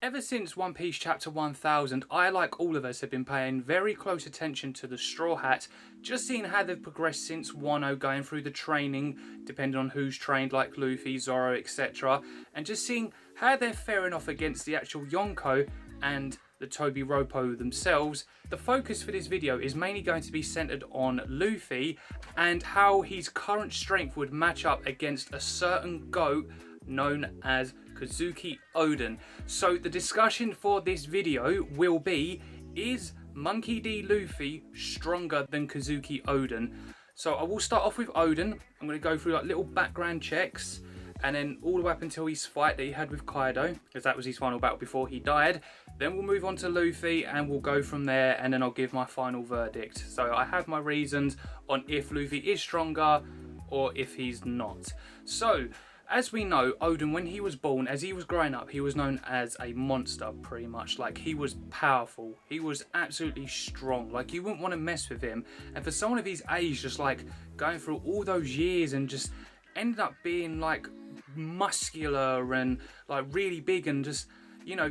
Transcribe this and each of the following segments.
Ever since One Piece chapter 1000, I, like all of us, have been paying very close attention to the Straw Hats, just seeing how they've progressed since Wano, going through the training, depending on who's trained, like Luffy, Zoro, etc. And just seeing how they're faring off against the actual Yonko and the Toby Ropo themselves. The focus for this video is mainly going to be centered on Luffy and how his current strength would match up against a certain GOAT known as Kozuki Oden. So the discussion for this video will be, is Monkey D. Luffy stronger than Kozuki Oden? So I will start off with Oden. I'm going to go through like little background checks, and then all the way up until his fight that he had with KAIO, because that was his final battle before he died. Then we'll move on to Luffy and we'll go from there, and then I'll give my final verdict. So I have my reasons on if Luffy is stronger or if he's not. So as we know, Oden, when he was born, as he was growing up, he was known as a monster, pretty much. Like, he was powerful. He was absolutely strong. Like, you wouldn't want to mess with him. And for someone of his age, just like going through all those years and just ended up being like muscular and like really big and just, you know,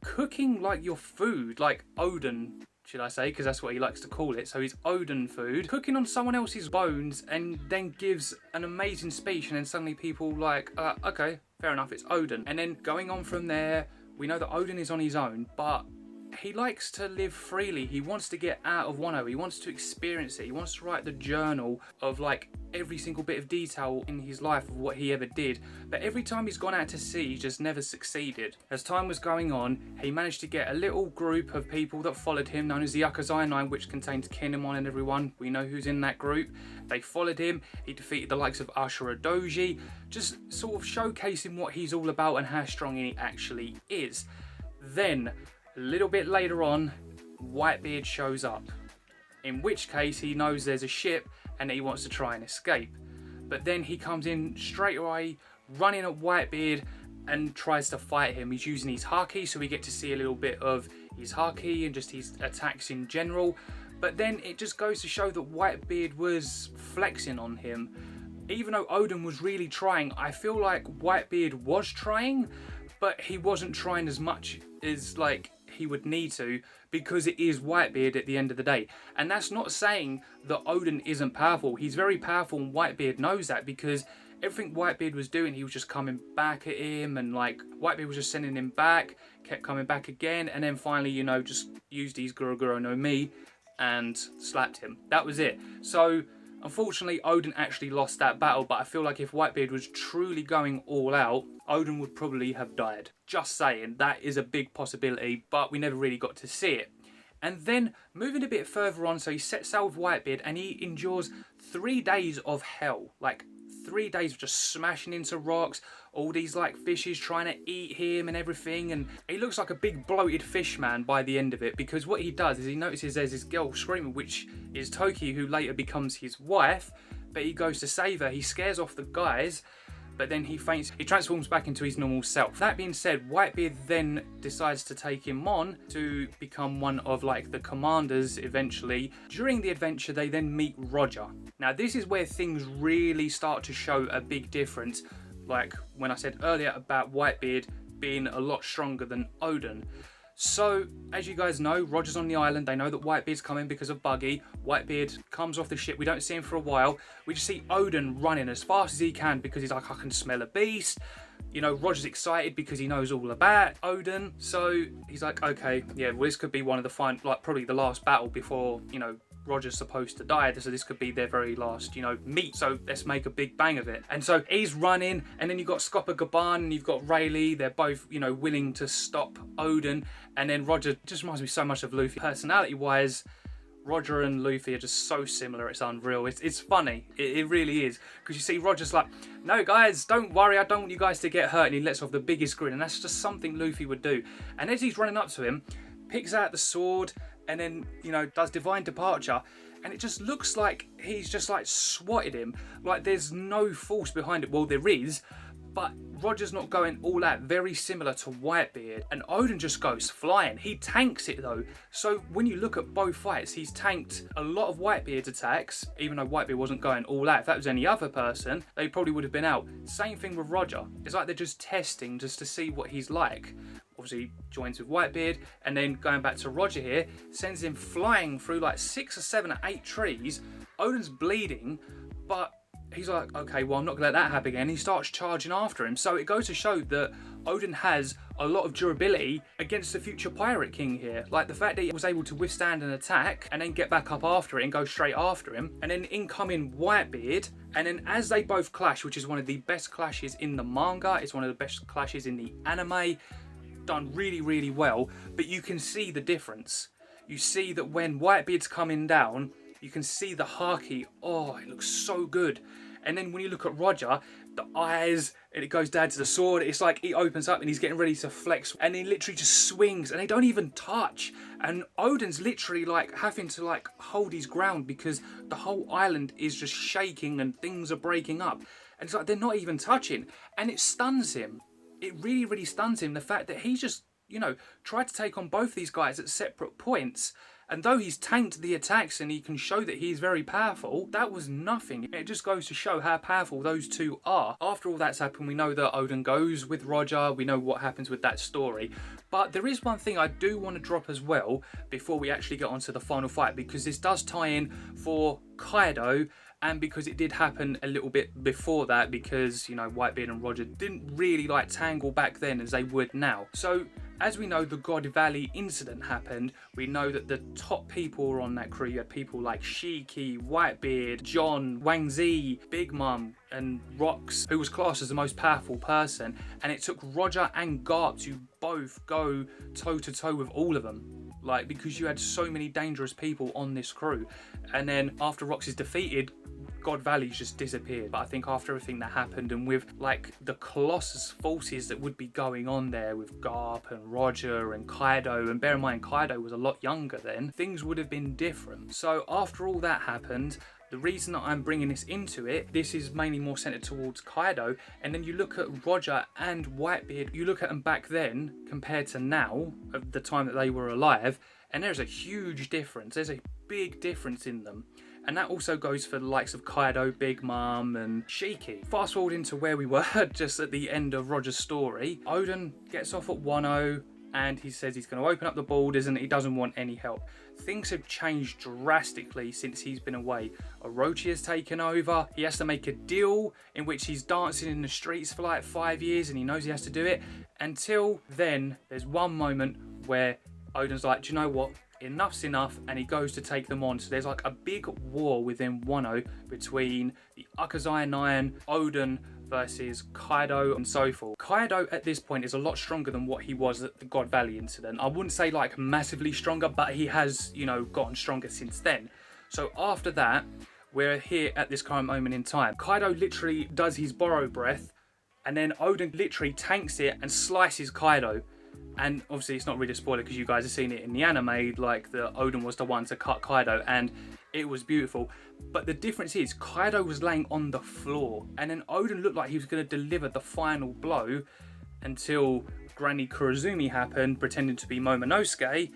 cooking like your food, like Oden, should I say, because that's what he likes to call it. So he's Oden food, cooking on someone else's bones, and then gives an amazing speech, and then suddenly people like, okay, fair enough, it's Oden. And then going on from there, we know that Oden is on his own, but he likes to live freely. He wants to get out of Wano. He wants to experience it. He wants to write the journal of like every single bit of detail in his life of what he ever did. But every time he's gone out to sea, he just never succeeded. As time was going on, he managed to get a little group of people that followed him, known as the Akazai 9, which contains Kinemon and everyone. We know who's in that group. They followed him. He defeated the likes of Ashura Doji, just sort of showcasing what he's all about and how strong he actually is. Then, a little bit later on, Whitebeard shows up, in which case he knows there's a ship and he wants to try and escape. But then he comes in straight away, running at Whitebeard, and tries to fight him. He's using his haki, so we get to see a little bit of his haki and just his attacks in general. But then it just goes to show that Whitebeard was flexing on him. Even though Oden was really trying, I feel like Whitebeard was trying, but he wasn't trying as much as like he would need to, because it is Whitebeard at the end of the day. And that's not saying that Oden isn't powerful. He's very powerful, and Whitebeard knows that, because everything Whitebeard was doing, he was just coming back at him, and like Whitebeard was just sending him back, kept coming back again, and then finally, you know, just used his Guro Guro no Mi and slapped him. That was it. So unfortunately, Oden actually lost that battle, but I feel like if Whitebeard was truly going all out, Oden would probably have died. Just saying, that is a big possibility, but we never really got to see it. And then, moving a bit further on, so he sets out with Whitebeard and he endures 3 days of hell. Like, 3 days of just smashing into rocks, all these like fishes trying to eat him and everything, and he looks like a big bloated fish man by the end of it, because what he does is he notices there's this girl screaming, which is Toki, who later becomes his wife, but he goes to save her. He scares off the guys, but then he faints. He transforms back into his normal self. That being said, Whitebeard then decides to take him on to become one of like the commanders eventually. During the adventure, they then meet Roger. Now this is where things really start to show a big difference, like when I said earlier about Whitebeard being a lot stronger than Oden. So, as you guys know, Roger's on the island. They know that Whitebeard's coming because of Buggy. Whitebeard comes off the ship. We don't see him for a while. We just see Oden running as fast as he can, because he's like, I can smell a beast. You know, Roger's excited because he knows all about Oden. So he's like, okay, yeah, well, this could be one of the final, like probably the last battle before, you know, Roger's supposed to die, so this could be their very last, you know, meet, so let's make a big bang of it. And so he's running, and then you've got Gaban and you've got Rayleigh. They're both, you know, willing to stop Oden, and then Roger just reminds me so much of Luffy. Personality wise, Roger and Luffy are just so similar, it's unreal. It's funny, it really is, because you see Roger's like, no guys, don't worry, I don't want you guys to get hurt, and he lets off the biggest grin, and that's just something Luffy would do. And as he's running up to him, picks out the sword, and then, you know, does divine departure, and it just looks like he's just like swatted him, like there's no force behind it. Well, there is, but Roger's not going all out, very similar to Whitebeard. And Oden just goes flying. He tanks it though. So when you look at both fights, he's tanked a lot of Whitebeard's attacks, even though Whitebeard wasn't going all out. If that was any other person, they probably would have been out. Same thing with Roger. It's like they're just testing just to see what he's like. obviously joins with Whitebeard, and then going back to Roger here, sends him flying through like 6 or 7 or 8 trees. Oden's bleeding, but he's like, okay, well, I'm not gonna let that happen again. He starts charging after him. So it goes to show that Oden has a lot of durability against the future Pirate King here. Like the fact that he was able to withstand an attack and then get back up after it and go straight after him. And then in coming Whitebeard. And then as they both clash, which is one of the best clashes in the manga, it's one of the best clashes in the anime, done really, really well. But you can see the difference. You see that when Whitebeard's coming down, you can see the haki. Oh, it looks so good. And then when you look at Roger, the eyes, and it goes down to the sword. It's like he opens up and he's getting ready to flex, and he literally just swings, and they don't even touch. And Oden's literally like having to like hold his ground because the whole island is just shaking and things are breaking up. And it's like they're not even touching, and it stuns him. It really, really stuns him. The fact that he just, you know, tried to take on both these guys at separate points. And though he's tanked the attacks and he can show that he's very powerful, that was nothing. It just goes to show how powerful those two are. After all that's happened, we know that Oden goes with Roger. We know what happens with that story. But there is one thing I do want to drop as well before we actually get onto the final fight, because this does tie in for Kaido, and because it did happen a little bit before that, because, you know, Whitebeard and Roger didn't really like tangle back then as they would now. So as we know, the God Valley incident happened. We know that the top people were on that crew. You had people like Shiki, Whitebeard, John, Wang Zi, Big Mom, and Rox, who was classed as the most powerful person. And it took Roger and Garp to both go toe to toe with all of them. Like, because you had so many dangerous people on this crew. And then after Rox is defeated, God Valley's just disappeared. But I think after everything that happened, and with like the Colossus forces that would be going on there with Garp and Roger and Kaido, and bear in mind Kaido was a lot younger then, things would have been different. So after all that happened, the reason that I'm bringing this into it, this is mainly more centered towards Kaido. And then you look at Roger and Whitebeard, you look at them back then compared to now, of the time that they were alive, and there's a huge difference. There's a big difference in them. And that also goes for the likes of Kaido, Big Mom, and Shiki. Fast forward into where we were just at the end of Roger's story. Oden gets off at Wano, and he says he's going to open up the borders and he doesn't want any help. Things have changed drastically since he's been away. Orochi has taken over. He has to make a deal in which he's dancing in the streets for like 5 years, and he knows he has to do it. Until then, there's one moment where Oden's like, do you know what? Enough's enough, and he goes to take them on. So there's like a big war within Wano between the Akazai 9, Oden versus Kaido, and so forth. Kaido at this point is a lot stronger than what he was at the God Valley incident. I wouldn't say like massively stronger, but he has, you know, gotten stronger since then. So after that, we're here at this current moment in time. Kaido literally does his borrow breath, and then Oden literally tanks it and slices Kaido. And obviously it's not really a spoiler because you guys have seen it in the anime, like the Oden was the one to cut Kaido, and it was beautiful. But the difference is Kaido was laying on the floor, and then Oden looked like he was going to deliver the final blow until Granny Kurozumi happened, pretending to be Momonosuke,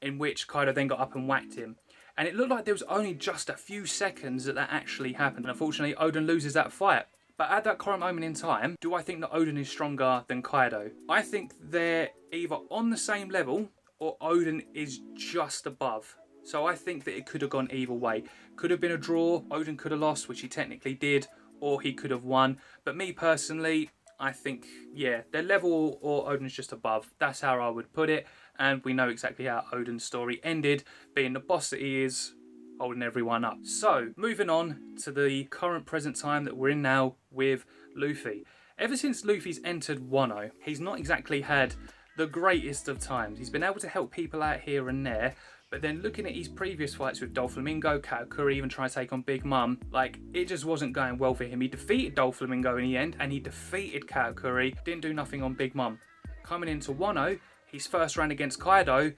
in which Kaido then got up and whacked him. And it looked like there was only just a few seconds that actually happened. And unfortunately, Oden loses that fight. But at that current moment in time, do I think that Oden is stronger than Kaido? I think they're either on the same level or Oden is just above. So I think that it could have gone either way. Could have been a draw, Oden could have lost, which he technically did, or he could have won. But me personally, I think, yeah, they're level or Oden's just above. That's how I would put it. And we know exactly how Oden's story ended, being the boss that he is, holding everyone up. So, moving on to the current present time that we're in now with Luffy. Ever since Luffy's entered Wano, he's not exactly had the greatest of times. He's been able to help people out here and there, but then looking at his previous fights with Doflamingo, Katakuri, even trying to take on Big Mom, like, it just wasn't going well for him. He defeated Doflamingo in the end, and he defeated Katakuri, didn't do nothing on Big Mom. Coming into Wano, his first round against Kaido,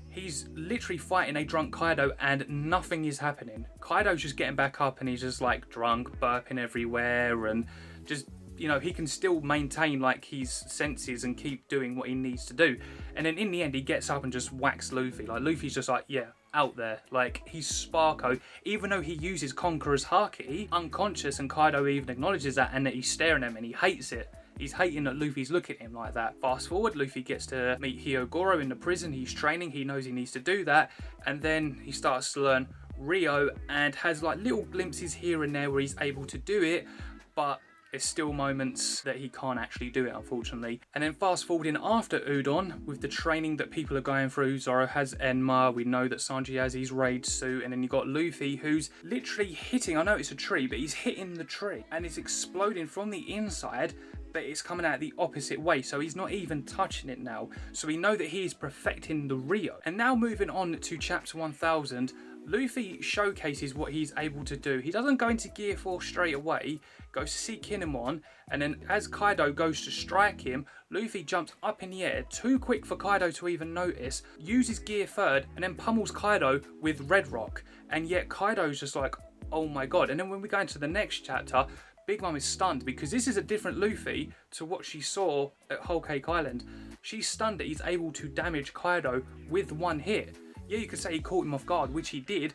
he's literally fighting a drunk Kaido and nothing is happening. Kaido's just getting back up and he's just like drunk, burping everywhere, and just, you know, he can still maintain like his senses and keep doing what he needs to do. And then in the end, he gets up and just whacks Luffy. Like, Luffy's just like, yeah, out there. Like, he's Sparko. Even though he uses Conqueror's Haki, unconscious, and Kaido even acknowledges that, and that he's staring at him and he hates it. he's hating that Luffy's looking at him like that. Fast forward, Luffy gets to meet Hyogoro in the prison. He's training, he knows he needs to do that, and then he starts to learn Rio and has like little glimpses here and there where he's able to do it, but there's still moments that he can't actually do it, unfortunately. And then fast forwarding after Udon, with the training that people are going through, Zoro has Enma, we know that Sanji has his raid suit, and then you got Luffy who's literally hitting, I know it's a tree, but he's hitting the tree and it's exploding from the inside, but it's coming out the opposite way, so he's not even touching it now. So we know that he is perfecting the Rio. And now moving on to chapter 1000, Luffy showcases what he's able to do. He doesn't go into Gear 4 straight away, goes to see Kinemon, and then as Kaido goes to strike him, Luffy jumps up in the air, too quick for Kaido to even notice, uses Gear 3rd, and then pummels Kaido with Red Rock. And yet Kaido's just like, oh my god. And then when we go into the next chapter, Big Mom is stunned because this is a different Luffy to what she saw at Whole Cake Island. She's stunned that he's able to damage Kaido with one hit. Yeah, you could say he caught him off guard, which he did,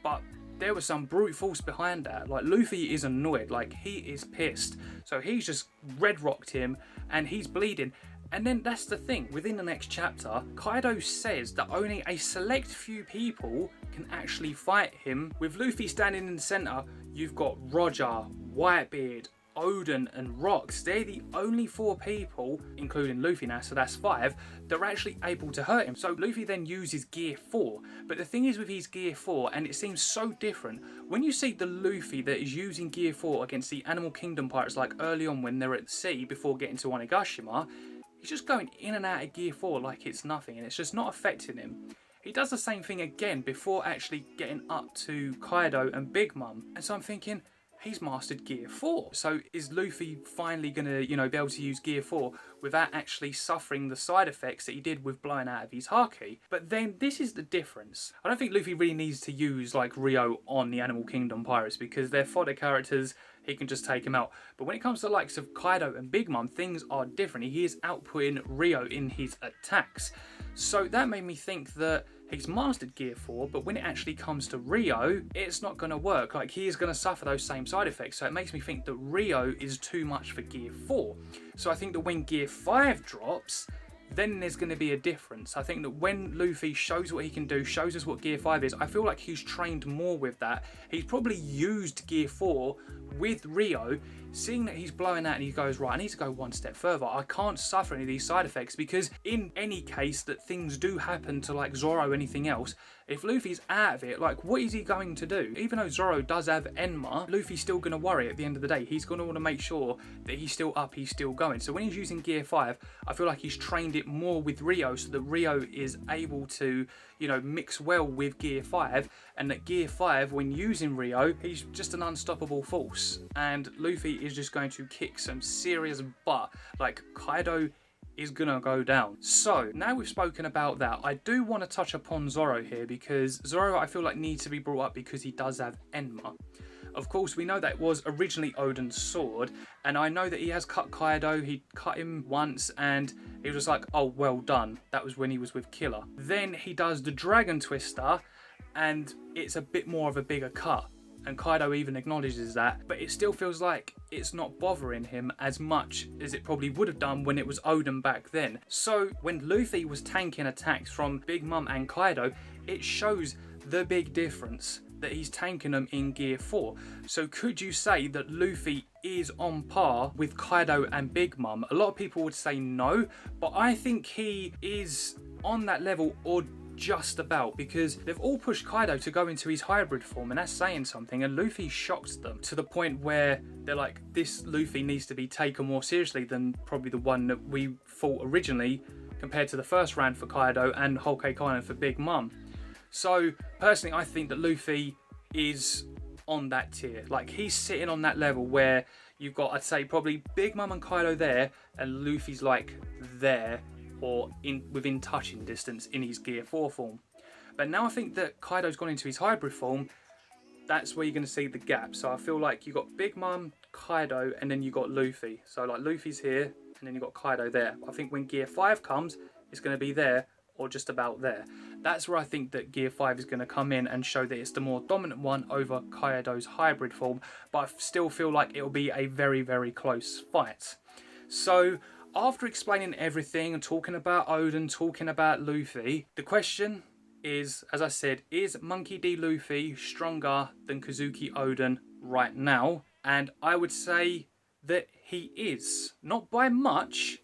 but there was some brute force behind that. Like, Luffy is annoyed, like, he is pissed. So he's just red rocked him, and he's bleeding. And then that's the thing, within the next chapter, Kaido says that only a select few people can actually fight him. With Luffy standing in the centre, you've got Roger, Whitebeard, Oden and Rocks. They're the only 4 people, including Luffy now, so that's 5, that are actually able to hurt him. So Luffy then uses Gear 4. But the thing is with his Gear 4, and it seems so different, when you see the Luffy that is using Gear 4 against the Animal Kingdom pirates, like early on when they're at sea before getting to Onigashima, he's just going in and out of Gear 4 like it's nothing, and it's just not affecting him. He does the same thing again before actually getting up to Kaido and Big Mom. And so I'm thinking, he's mastered Gear 4. So is Luffy finally going to, you know, be able to use Gear 4 without actually suffering the side effects that he did with blowing out of his Haki? But then this is the difference. I don't think Luffy really needs to use like Rio on the Animal Kingdom pirates because they're fodder characters. He can just take them out. But when it comes to the likes of Kaido and Big Mom, things are different. He is outputting Rio in his attacks. So that made me think that he's mastered Gear 4, but when it actually comes to Rio, it's not going to work. Like, he is going to suffer those same side effects. So it makes me think that Rio is too much for Gear 4. So I think that when Gear 5 drops, then there's going to be a difference. I think that when Luffy shows what he can do, shows us what Gear 5 is, I feel like he's trained more with that. He's probably used Gear 4 with Rio, seeing that he's blowing out and he goes, right, I need to go one step further. I can't suffer any of these side effects because in any case that things do happen to like Zoro or anything else, if Luffy's out of it, like, what is he going to do? Even though Zoro does have Enma, Luffy's still going to worry at the end of the day. He's going to want to make sure that he's still up, he's still going. So when he's using Gear 5, I feel like he's trained it more with Rio so that Rio is able to, you know, mix well with Gear 5, and that Gear 5, when using Rio, he's just an unstoppable force. And Luffy is just going to kick some serious butt. Like, Kaido is gonna go down. So now we've spoken about that, I do want to touch upon Zoro here because Zoro, I feel like, needs to be brought up because he does have Enma. Of course, we know that it was originally Oden's sword, and I know that he has cut Kaido. He cut him once and he was like, oh, well done. That was when he was with Killer. Then he does the Dragon Twister and it's a bit more of a bigger cut, and Kaido even acknowledges that, but it still feels like it's not bothering him as much as it probably would have done when it was Oden back then. So when Luffy was tanking attacks from Big Mom and Kaido, it shows the big difference that he's tanking them in Gear 4. So could you say that Luffy is on par with Kaido and Big Mom? A lot of people would say no, but I think he is on that level or just about, because they've all pushed Kaido to go into his hybrid form, and that's saying something, and Luffy shocks them to the point where they're like, this Luffy needs to be taken more seriously than probably the one that we thought originally compared to the first round for Kaido and Whole Cake Island for Big Mom. So personally, I think that Luffy is on that tier. Like, he's sitting on that level where you've got, I'd say, probably Big Mom and Kaido there, and Luffy's like there, or within touching distance in his Gear 4 form. But now I think that Kaido's gone into his hybrid form, that's where you're going to see the gap. So I feel like you got Big Mom, Kaido, and then you got Luffy. So like Luffy's here, and then you got Kaido there. I think when Gear 5 comes, it's going to be there, or just about there. That's where I think that Gear 5 is going to come in and show that it's the more dominant one over Kaido's hybrid form, but I still feel like it'll be a very, very close fight. So after explaining everything and talking about Oden, talking about Luffy, the question is, as I said, is Monkey D. Luffy stronger than Kozuki Oden right now? And I would say that he is. Not by much,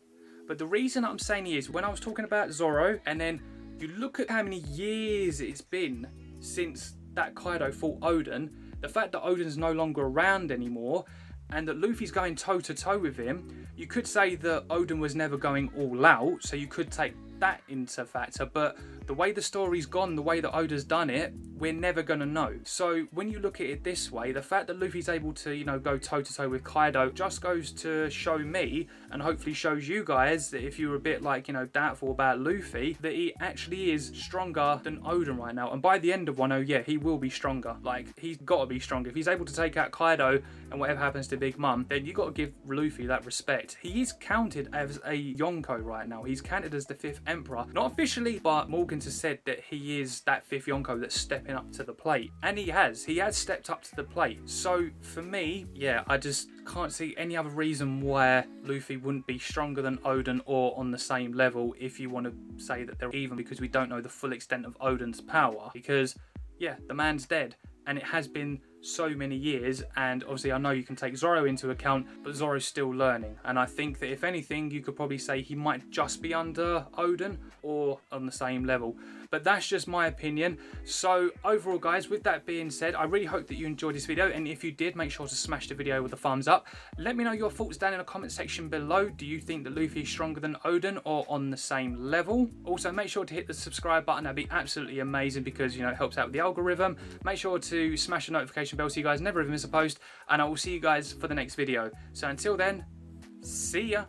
but the reason I'm saying he is, when I was talking about Zoro, and then you look at how many years it's been since that Kaido fought Oden, the fact that Oden's no longer around anymore, and that Luffy's going toe-to-toe with him, you could say that Oden was never going all out, so you could take that into factor, but the way the story's gone, the way that Oda's done it, we're never going to know. So when you look at it this way, the fact that Luffy's able to, you know, go toe-to-toe with Kaido just goes to show me, and hopefully shows you guys, that if you were a bit like, you know, doubtful about Luffy, that he actually is stronger than Oden right now. And by the end of Wano, yeah, he will be stronger. Like, he's got to be stronger. If he's able to take out Kaido and whatever happens to Big Mom, then you got to give Luffy that respect. He is counted as a Yonko right now. He's counted as the 5th Emperor. Not officially, but Morgan has said that he is that 5th Yonko that's stepping up to the plate. And he has stepped up to the plate. So for me, yeah, I just can't see any other reason why Luffy wouldn't be stronger than Oden or on the same level, if you want to say that they're even, because we don't know the full extent of Oden's power. Because, yeah, the man's dead. And it has been so many years, and obviously I know you can take Zoro into account, but Zoro's still learning, and I think that if anything you could probably say he might just be under Oden or on the same level, but that's just my opinion. So overall guys, with that being said, I really hope that you enjoyed this video, and if you did, make sure to smash the video with a thumbs up. Let me know your thoughts down in the comment section below. Do you think that Luffy is stronger than Oden or on the same level? Also make sure to hit the subscribe button, that'd be absolutely amazing, because you know it helps out with the algorithm. Make sure to smash the notification bell so you guys never ever miss a post, and I will see you guys for the next video. So until then, see ya.